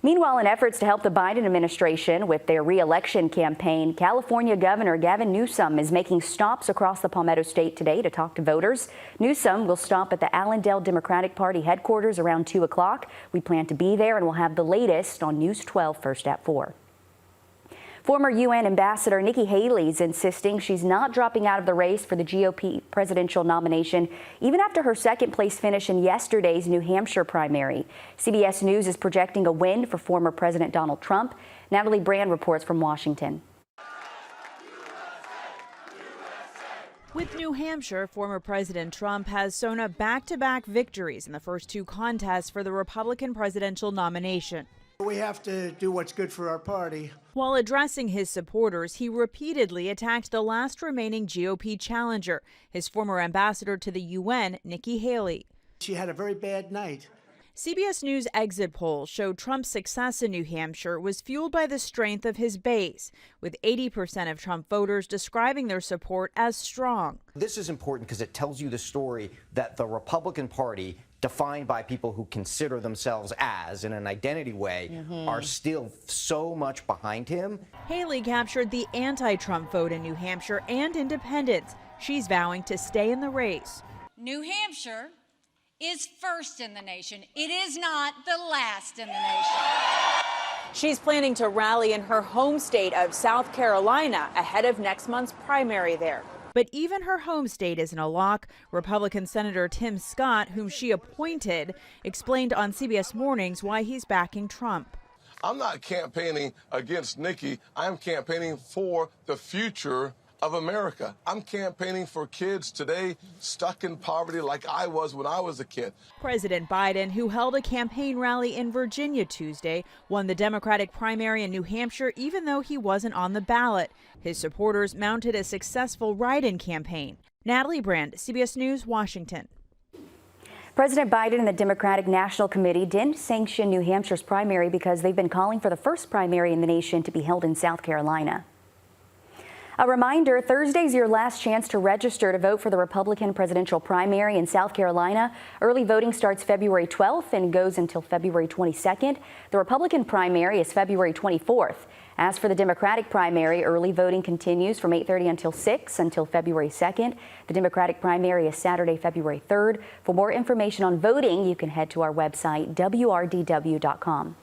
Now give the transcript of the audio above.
Meanwhile, in efforts to help the Biden administration with their re-election campaign, California Governor Gavin Newsom is making stops across the Palmetto State today to talk to voters. Newsom will stop at the Allendale Democratic Party headquarters around 2 o'clock. We plan to be there and we'll have the latest on News 12 first at 4. Former UN Ambassador Nikki Haley is insisting she's not dropping out of the race for the GOP presidential nomination, even after her second-place finish in yesterday's New Hampshire primary. CBS News is projecting a win for former President Donald Trump. Natalie Brand reports from Washington. With New Hampshire, former President Trump has sewn up back-to-back victories in the first two contests for the Republican presidential nomination. We have to do what's good for our party. While addressing his supporters, he repeatedly attacked the last remaining GOP challenger, his former ambassador to the UN, Nikki Haley. She had a very bad night. CBS News exit polls showed Trump's success in New Hampshire was fueled by the strength of his base, with 80% of Trump voters describing their support as strong. This is important because it tells you the story that the Republican Party, defined by people who consider themselves as, in an identity way, are still so much behind him. Haley captured the anti-Trump vote in New Hampshire and independents. She's vowing to stay in the race. New Hampshire is first in the nation. It is not the last in the nation. She's planning to rally in her home state of South Carolina ahead of next month's primary there. But even her home state isn't a lock. Republican Senator Tim Scott, whom she appointed, explained on CBS Mornings why he's backing Trump. I'm not campaigning against Nikki. I'm campaigning for the future of America. I'm campaigning for kids today stuck in poverty like I was when I was a kid. President Biden, who held a campaign rally in Virginia Tuesday, won the Democratic primary in New Hampshire even though he wasn't on the ballot. His supporters mounted a successful write-in campaign. Natalie Brand, CBS News, Washington. President Biden and the Democratic National Committee didn't sanction New Hampshire's primary because they've been calling for the first primary in the nation to be held in South Carolina. A reminder, Thursday's your last chance to register to vote for the Republican presidential primary in South Carolina. Early voting starts February 12th and goes until February 22nd. The Republican primary is February 24th. As for the Democratic primary, early voting continues from 8:30 until 6 until February 2nd. The Democratic primary is Saturday, February 3rd. For more information on voting, you can head to our website, wrdw.com.